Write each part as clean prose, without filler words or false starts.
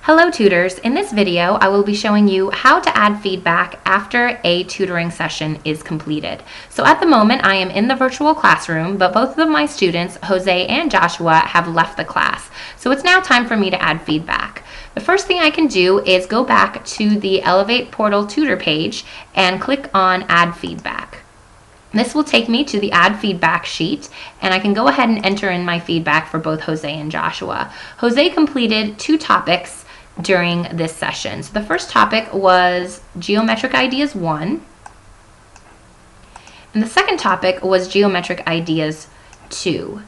Hello tutors, in this video I will be showing you how to add feedback after a tutoring session is completed. So at the moment I am in the virtual classroom, but both of my students, Jose and Joshua, have left the class. So it's now time for me to add feedback. The first thing I can do is go back to the Elevate Portal tutor page and click on Add Feedback. This will take me to the Add Feedback sheet, and I can go ahead and enter in my feedback for both Jose and Joshua. Jose completed 2 topics during this session. So the first topic was Geometric Ideas 1, and the second topic was Geometric Ideas 2.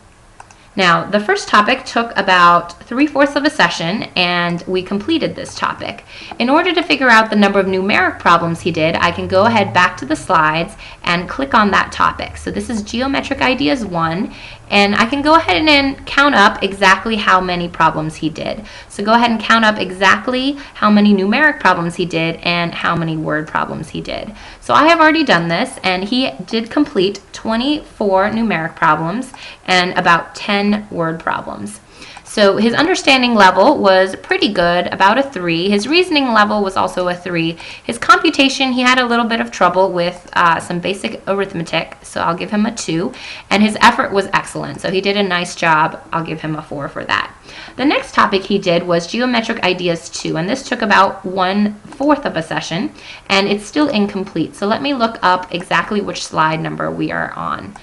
Now, the first topic took about 3/4 of a session, and we completed this topic. In order to figure out the number of numeric problems he did, I can go ahead back to the slides and click on that topic. So this is Geometric Ideas 1, and I can go ahead and count up exactly how many problems he did. So go ahead and count up exactly how many numeric problems he did and how many word problems he did. So I have already done this, and he did complete 24 numeric problems and about 10 word problems. So his understanding level was pretty good, about a 3. His reasoning level was also a 3. His computation, he had a little bit of trouble with some basic arithmetic, so I'll give him a 2. And his effort was excellent, so he did a nice job. I'll give him a 4 for that. The next topic he did was Geometric Ideas 2, and this took about 1/4 of a session, and it's still incomplete. So let me look up exactly which slide number we are on.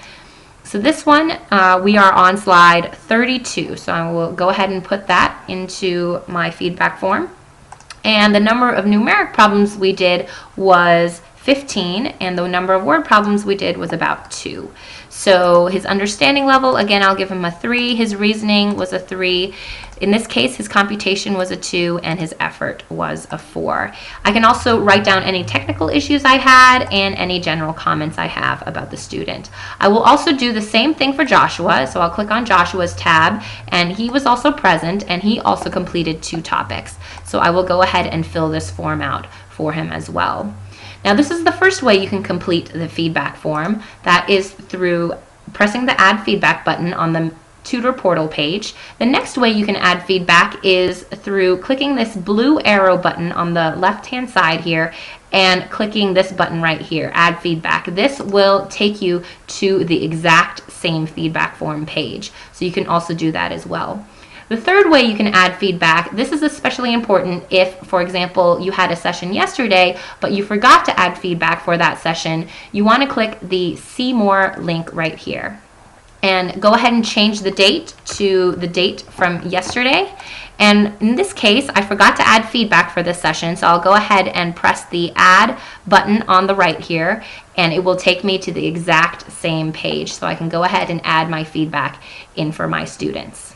So this one, we are on slide 32. So I will go ahead and put that into my feedback form. And the number of numeric problems we did was 15, and the number of word problems we did was about 2. So his understanding level, again, I'll give him a 3. His reasoning was a 3. In this case, his computation was a 2, and his effort was a 4. I can also write down any technical issues I had and any general comments I have about the student. I will also do the same thing for Joshua, so I'll click on Joshua's tab, and he was also present, and he also completed 2 topics. So I will go ahead and fill this form out for him as well. Now, this is the first way you can complete the feedback form. That is through pressing the Add Feedback button on the tutor portal page. The next way you can add feedback is through clicking this blue arrow button on the left-hand side here and clicking this button right here, Add Feedback. This will take you to the exact same feedback form page. So you can also do that as well. The third way you can add feedback, this is especially important if, for example, you had a session yesterday, but you forgot to add feedback for that session. You want to click the See More link right here. And go ahead and change the date to the date from yesterday. And in this case, I forgot to add feedback for this session, so I'll go ahead and press the Add button on the right here, and it will take me to the exact same page. So I can go ahead and add my feedback in for my students.